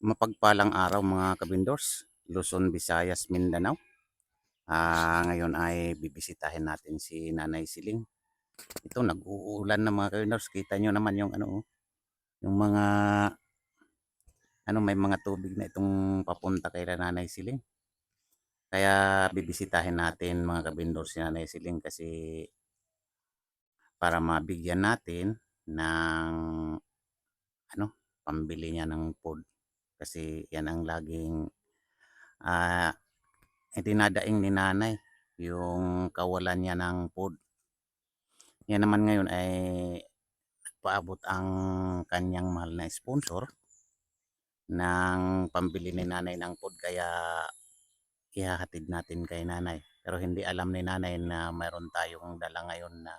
Mapagpalang araw mga kabindors, Luzon, Visayas, Mindanao. Ngayon ay bibisitahin natin si Nanay Siling. Ito nag-uulan na mga kabindors. Kita nyo naman yung yung mga may mga tubig na itong papunta kay Nanay Siling. Kaya bibisitahin natin mga kabindors si Nanay Siling kasi para mabigyan natin ng pambili niya ng food. Kasi yan ang laging ah dinadaing ni nanay, yung kawalan niya ng food. Yan naman ngayon ay nagpaabot ang kanyang mahal na sponsor ng pambili ni nanay ng food, kaya ihahatid natin kay nanay. Pero hindi alam ni nanay na mayroon tayong dala ngayon na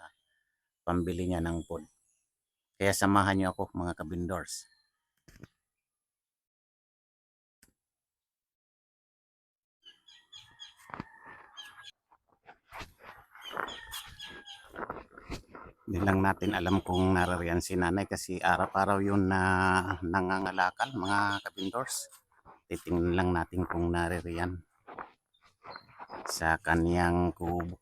pambili niya ng food. Kaya samahan niyo ako mga kabindors. Hindi lang natin alam kung narariyan si nanay kasi araw-araw yun na nangangalakal mga kabindors. Titingnan lang natin kung naririyan sa kaniyang kubo.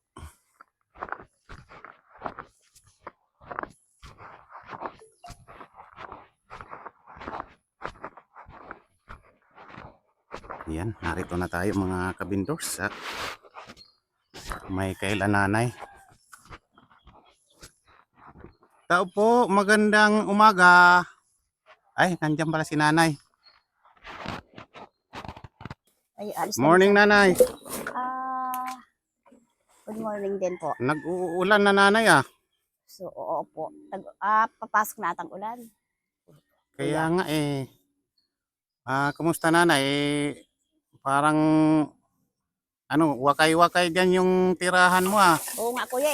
Yan, narito na tayo mga kabindors sa may kaila nanay. Tao po, magandang umaga. Ay, nandiyan pala si nanay. Ay, alis Morning nanay. Good morning din po. Nag-uulan na nanay So, oo po. Papasok na atang ulan. Kaya nga kumusta nanay? Parang wakay-wakay dyan yung tirahan mo Oo nga kuya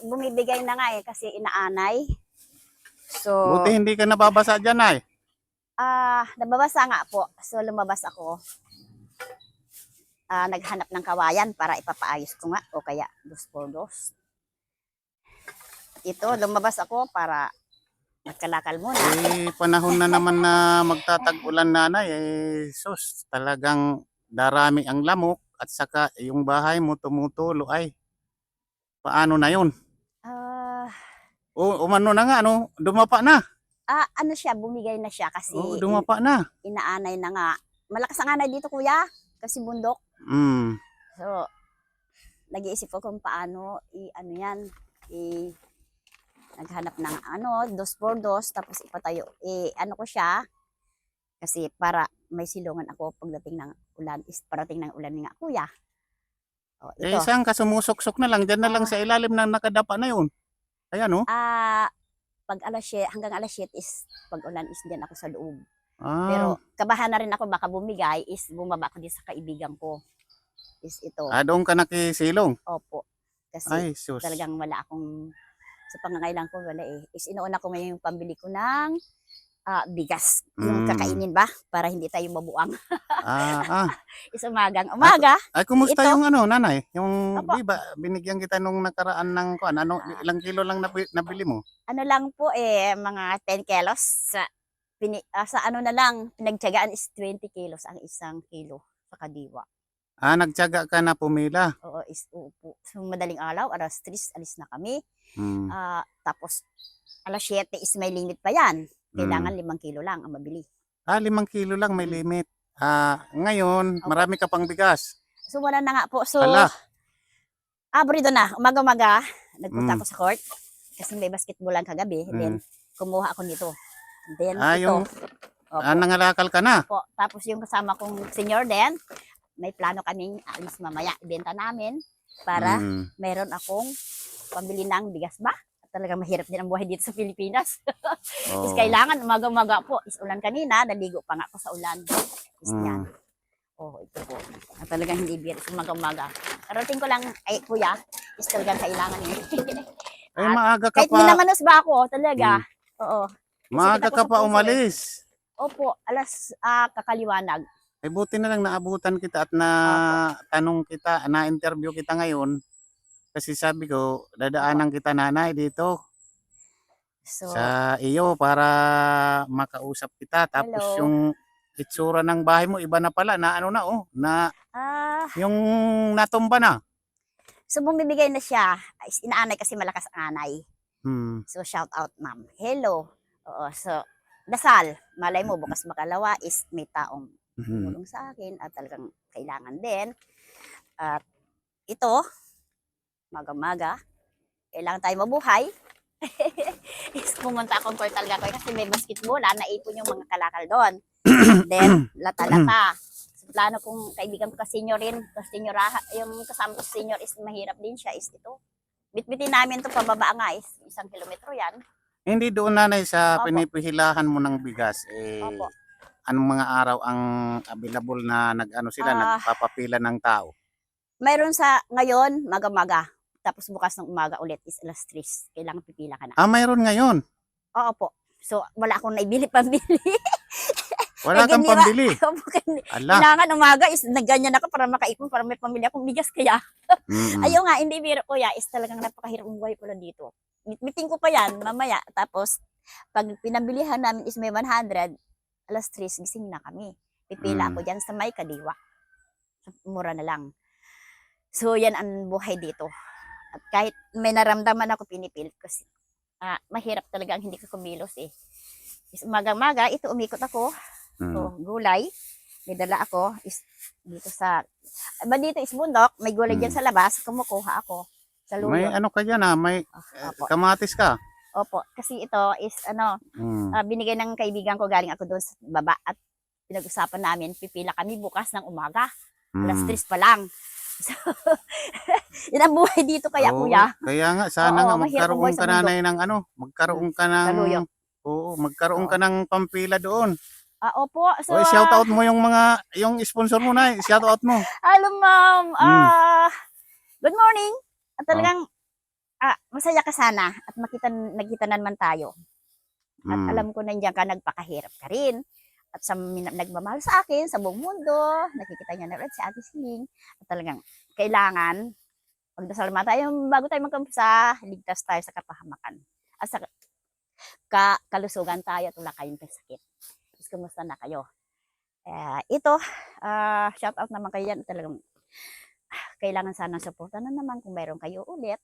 bumibigay na nga kasi inaanay. So, buti hindi ka nababasa dyan ay. Nababasa nga po. So, lumabas ako. Naghanap ng kawayan para ipapaayos ko nga o kaya 2x2. Ito, lumabas ako para magkalakal muna. Panahon na naman na magtatag-ulan nanay. Sus, talagang darami ang lamok at saka yung bahay mo tumutulo ay. Paano na yun? Umano na nga, dumapa na. Ano siya, bumigay na siya kasi dumapa na. Inaanay na nga. Malakas ang anay dito kuya, kasi bundok. So, nag-iisip ko kung paano naghanap ng 2x2 tapos ipatayo. Ko siya kasi para may silungan ako pagdating ng ulan, parating ng ulan nga kuya. Ito. Saan ka sumusok-sok na lang? Diyan na lang sa ilalim ng nakadapa na yun. Ayan pag hanggang alas 7 is pag ulan is diyan ako sa loob. Pero kabahan na rin ako baka bumigay is bumaba ako din sa kaibigan ko. Is ito. Doon ka nakisilong? Opo. Kasi talagang wala akong sa pangangailangan ko wala is inuuna ko ngayon yung pambili ko ng bigas, yung kakainin ba para hindi tayo mabuang. Is umaga. Ay kumusta yung nanay? Yung di ba binigyan kita nung nakaraan ng ilang kilo lang nabili mo? Ano lang po mga 10 kilos sa na lang pinagtiyagaan is 20 kilos ang isang kilo sa kadiwa. Nagtiyaga ka na pumila? Oo, upo. So, madaling araw, alas 3 alis na kami. Tapos alas 7 is may limit pa yan. Kailangan 5 kilo lang ang mabili. 5 kilo lang may limit. Ngayon, marami ka pang bigas. So, wala na nga po. So, abrido na. Umaga-umaga, nagpunta ako sa court. Kasi may basketball lang kagabi. Then, kumuha ako nito. Then, ito. Nangalakal ka na? Po. Tapos yung kasama kong senior din, may plano kaming alis mamaya. Ibenta namin para meron akong pambili ng bigas ba? Talagang mahirap din ang buhay dito sa Pilipinas. Is kailangan umaga-umaga po. Is ulan kanina, naligo pa nga ako sa ulan. Is yan. Ito po. Talagang hindi biro. Umaga-umaga. Karating ko lang, kuya, is talagang kailangan maaga ka kahit pa. Kahit hindi naman ba ako, talaga. Oo. Maaga ka pa umalis. Opo, alas kakaliwanag. Buti na lang naabutan kita at tanong kita, na-interview kita ngayon. Kasi sabi ko, dadaanan kita nanay dito sa iyo para makausap kita. Tapos yung itsura ng bahay mo iba na pala na ano na na Ah, yung natumba na. so bumibigay na siya. Inaanay kasi malakas ang anay. Hmm. So shout out ma'am. Hello. Oo, so dasal. Malay mo bukas makalawa is may taong Mhm. tumulong sa akin at talagang kailangan din. At ito, maga-maga, kailangan tayo mabuhay. Is pumunta akong Portal Gacoy kasi may basketball, naipon yung mga kalakal doon. Then, lata-lata. So, plano kong kaibigan ko ka-senior rin, yung kasama ko sa senior is mahirap din siya, is ito. Bitbitin namin to pababa nga is 1 kilometro yan. Hindi doon nanay sa Opo. pinipihilahan mo ng bigas Opo. anong mga araw ang available na nag-ano sila nagpapapila ng tao? Mayroon sa ngayon, maga-maga. Tapos bukas ng umaga ulit is alas 3. Kailangan pipila ka na. Mayroon ngayon. Oo po. So, wala akong naibili pambili. Wala kang pambili. Ala. Kailangan umaga is nagganyan ako para makaipon, para may pamilya akong bigas. Kaya, ayaw nga, hindi biro kuya, is talagang napakahirap ang buhay ko lang dito. Meeting ko pa yan, mamaya. Tapos, pag pinambilihan namin is may 100, alas 3, gising na kami. Pipila ako dyan sa may kadiwa. Mura na lang. So, yan ang buhay dito. At kahit may naramdaman ako, pinipilit ko. Mahirap talaga ang hindi ko kumilos eh. Is umaga-maga, ito umikot ako. So, gulay. May dala ako. Is dito sa... dito is bundok. May gulay dyan sa labas. Kumukuha ako. Sa luyo. May ano ka dyan may kamatis ka. Opo. Kasi ito is binigay ng kaibigan ko, galing ako doon sa baba. At pinag-usapan namin, pipila kami bukas ng umaga. Alas 3 pa lang. So, yun ang buhay dito kaya kuya. Kaya nga, sana nga magkaroon ka nanay ng magkaroon ka ng... Kaluyo. Oo, magkaroon ka ng pampila doon. Opo. So, shout out mo yung sponsor mo na, shout out mo. Hello ma'am. Good morning. At talagang masaya ka sana at nagkita na naman tayo. At alam ko nandiyan ka, nagpakahirap ka rin. At sa nagmamahal sa akin, sa buong mundo, nakikita niya na rin si Ate Siling. At talagang kailangan, magdasal naman tayo bago tayo magkampusa, ligtas tayo sa kapahamakan. At sa kalusugan tayo at wala kayong sakit. Is, kumusta na kayo? Ito, shout out naman kayo yan. Talagang kailangan sana suporta na naman kung mayroon kayo ulit.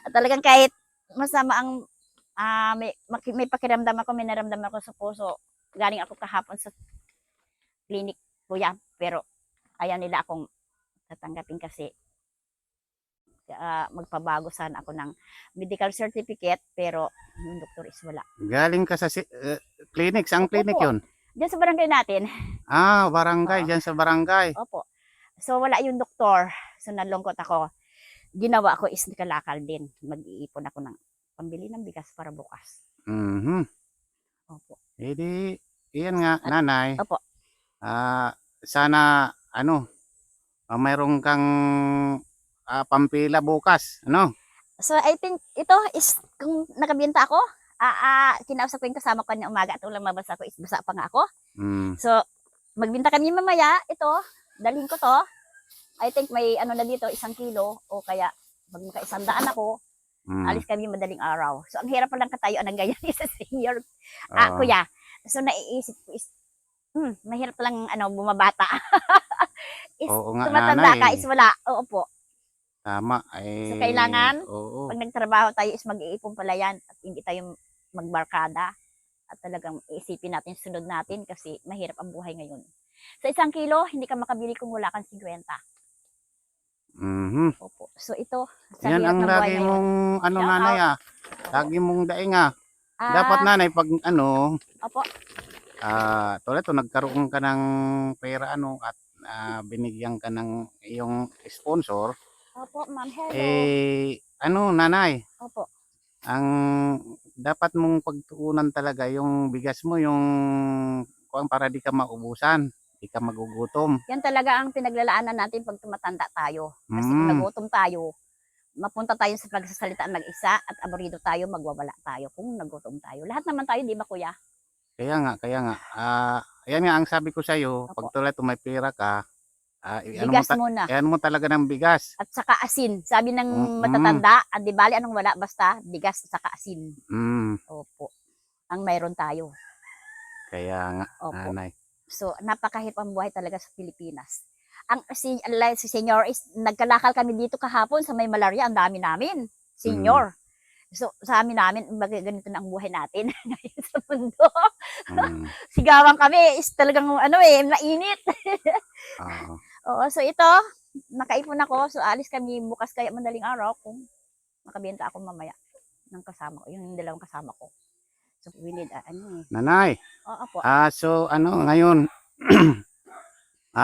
At talagang kahit masama ang may pakiramdam ako, may naramdaman ako sa puso. Galing ako kahapon sa clinic, kuya. Pero ayaw nila akong tatanggapin kasi magpabago sana ako ng medical certificate, pero yung doktor is wala. Galing ka sa clinic? Saan clinic yun? Diyan sa barangay natin. Barangay. Diyan sa barangay. Opo. So wala yung doktor. So nalungkot ako. Ginawa ko is nakalakal din. Mag-iipon ako ng pambili ng bigas para bukas. Opo. Iyan nga, nanay. Opo. Sana, mayroon kang pampila bukas, So, I think, ito is, kung nakabenta ako, kinausap ko yung kasama ko na umaga at ulang mabasa ko, is basa pa nga ako. So, magbenta kami mamaya, ito, dalhin ko to. I think may na dito, 1 kilo, o kaya, magmaka-100 ako, alis kami madaling araw. So, ang hirap palang katayuan ng ganyan sa senior. Kuya. So, naiisip ko is, mahirap palang bumabata. Is, tumatanda ka, is wala. Oo po. Tama. So, kailangan, pag nagtrabaho tayo, is mag-iipon pala yan. At hindi tayo magbarkada. At talagang isipin natin, sunod natin, kasi mahirap ang buhay ngayon. Sa 1 kilo, hindi ka makabili kung wala kang 50. Opo. So ito, yan ang lagi mong nanay lagi mong daing dapat nanay pag opo. Tulad to nagkaroon ka ng pera at binigyan ka ng iyong sponsor. Opo, ma'am. Hello. Nanay, opo, ang dapat mong pagtuunan talaga yung bigas mo, yung para di ka maubusan. Di ka magugutom. Yan talaga ang pinaglalaanan natin pag tumatanda tayo. Kasi kung nagutom tayo, mapunta tayo sa pagsasalitaan mag-isa at aburido tayo, magwawala tayo kung nagutom tayo. Lahat naman tayo, di ba kuya? Kaya nga. Ayan nga ang sabi ko sa iyo, pag tulad may pera ka, bigas muna. Ayan mo talaga ng bigas. At saka asin. Sabi ng matatanda, di bali anong wala, basta bigas at saka asin. Opo. Ang mayroon tayo. Kaya nga, Opo. nanay. So, napakahirap ang buhay talaga sa Pilipinas. Si senior is, nagkalakal kami dito kahapon sa may malaria, ang dami namin. Senior. So, sa amin namin, ganito na ang buhay natin ngayon sa mundo. Mm. Sigawan kami is talagang mainit. Oo. Oo, so ito, nakaipon ako. So, alis kami bukas kaya madaling araw kung makabenta ako mamaya ng kasama ko, yung dalawang kasama ko. So, we need, Nanay, Oo po. so ngayon,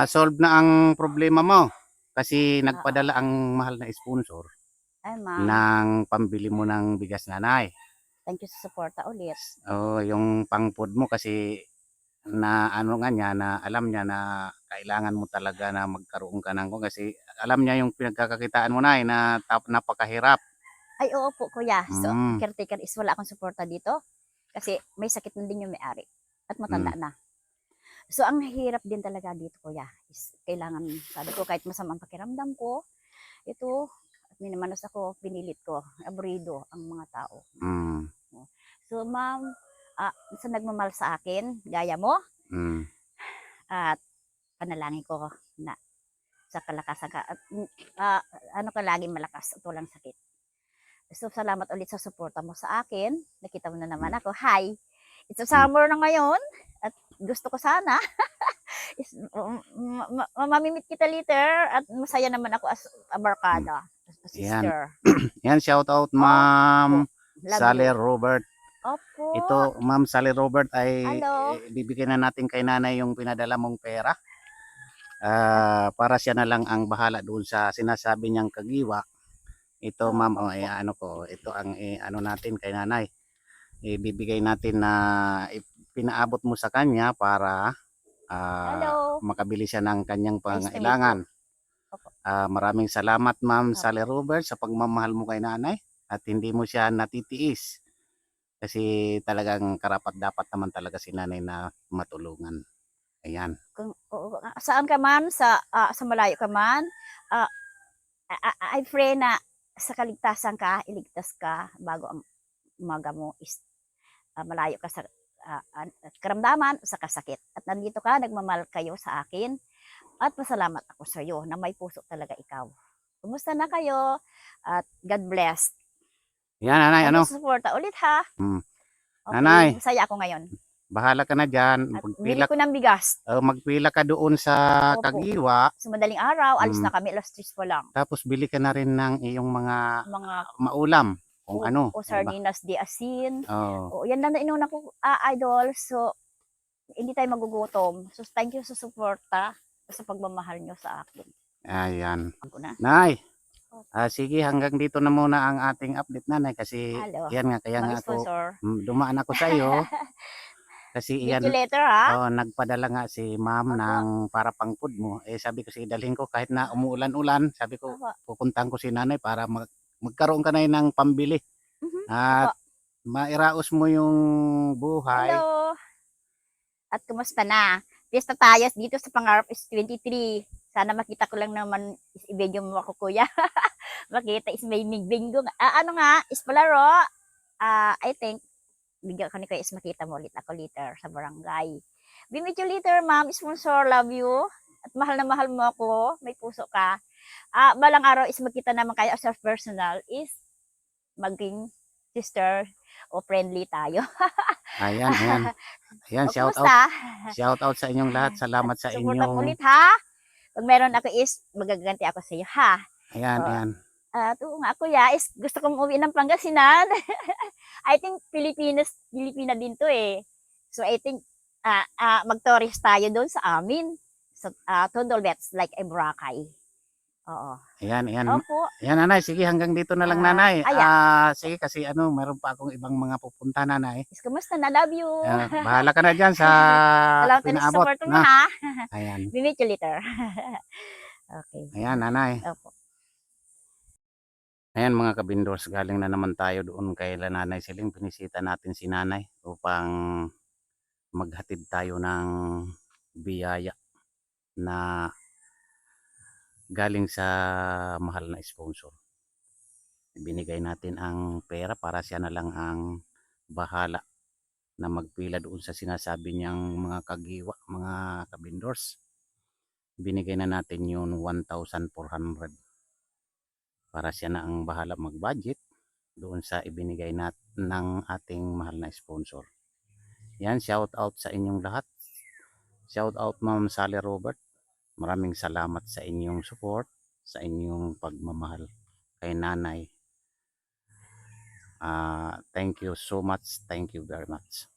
solve na ang problema mo. Kasi nagpadala ang mahal na sponsor Ay, ma'am. ng pambili mo ng bigas, nanay. Thank you sa suporta ulit. Yung pang-food mo kasi na ano nga niya, na alam niya na kailangan mo talaga na magkaroon ka ng kasi alam niya yung pinagkakakitaan mo na na napakahirap. Ay, oo po, kuya. So, Mm. caretaker is wala akong suporta dito. Kasi may sakit na din yung may-ari. At matanda na. So, ang hirap din talaga dito, kuya. Is kailangan, sabi ko, kahit masamang pakiramdam ko, ito, minamanas ako, pinilit ko, abrido ang mga tao. Mm. So, ma'am, sa nagmamahal sa akin, gaya mo, at panalangin ko na sa kalakasan ka, at ano ka lagi malakas at walang sakit. So, salamat ulit sa suporta mo sa akin. Nakita mo na naman ako. Hi! It's a summer na ngayon at gusto ko sana is, mamimit kita later at masaya naman ako as a barkada, as a sister. Yan, shout out Ma'am Love Sally you. Robert. Opo. Ito, Ma'am Sally Robert ay Hello. bibigyan na natin kay nanay yung pinadala mong pera. Para siya na lang ang bahala doon sa sinasabi niyang kagiwa. Ito, ma'am, ano ko, ito ang ano natin kay nanay. Ibibigay natin na pinaabot mo sa kanya para makabili siya ng kanyang pangailangan. Maraming salamat, Ma'am Sally Robert, sa pagmamahal mo kay nanay at hindi mo siya natitiis. Kasi talagang karapat dapat naman talaga si nanay na matulungan. Ayan. Kung saan ka man, sa malayo ka man, I pray na sa kaligtasan ka, iligtas ka bago ang umaga mo is malayo ka sa karamdaman sa kasakit. At nandito ka, nagmamahal kayo sa akin at pasalamat ako sa iyo na may puso talaga ikaw. Kumusta na kayo? At God bless. Yan, nanay, ano? Suporta ulit ha. Okay, nanay, masaya ako ngayon. bahala ka na dyan. Bili ko ng bigas. Magpila ka doon sa Kagiwa. Sa madaling araw, alis na kami, alas 3 pa lang. Tapos bili ka na rin ng iyong mga maulam. Kung ano. O sardinas de asin. Oh. O yan lang na inuna ko, idol. So, hindi tayo magugutom. So, thank you sa suporta sa pagmamahal nyo sa akin. Ayan. Nay, sige, hanggang dito na muna ang ating update, nanay. Kasi yan nga, kaya nga ako, dumaan ako sa iyo. Kasi yan, later, ha? nagpadala nga si ma'am ng para pang food mo. Sabi ko, dalhin ko kahit na umuulan-ulan. Sabi ko, pupuntahan ko si nanay para magkaroon ka na ng pambili. At mairaos mo yung buhay. Hello! At kumusta na? Pista tayo dito sa Pangarap is 23. Sana makita ko lang naman i-video mo ako, kuya. Makita is may bingo. Ano nga, is palaro. I think, bigyan ko ni Kuya is makita mo ulit ako later sa barangay. We meet you later, ma'am. Sponsor, love you. At mahal na mahal mo ako. May puso ka. Balang araw is magkita naman kayo as personal is maging sister o friendly tayo. Ayan. Ayan, shout out sa inyong lahat. Salamat sa inyong... Suporta ulit, ha? Pag meron ako is magaganti ako sa iyo, ha? Ayan. Oo nga, kuya, is gusto kong umuwi ng Pangasinan. I think Pilipina din to eh. So I think mag-tourist tayo doon sa amin. So, Tondo Bets, like a Boracay. Oo. Ayan. Opo. Ayan, nanay. Sige, hanggang dito na lang, nanay. Sige, kasi meron pa akong ibang mga pupunta, nanay. Kumusta na? Love you. Bahala ka na dyan sa pinaabot. Salamat sa ha? Ayan. We meet you later. Okay. Ayan, nanay. Opo. Ayan mga kabindors, galing na naman tayo doon kay Nanay Siling. Pinisita natin si nanay upang maghatid tayo ng biyaya na galing sa mahal na sponsor. Binigay natin ang pera para siya na lang ang bahala na magpila doon sa sinasabi niyang mga kagiwa, mga kabindors. Binigay na natin yun 1,400 para siya na ang bahala mag-budget doon sa ibinigay ng ating mahal na sponsor. Yan, shout out sa inyong lahat. Shout out Ma'am Sally Robert. Maraming salamat sa inyong support, sa inyong pagmamahal kay nanay. Thank you so much. Thank you very much.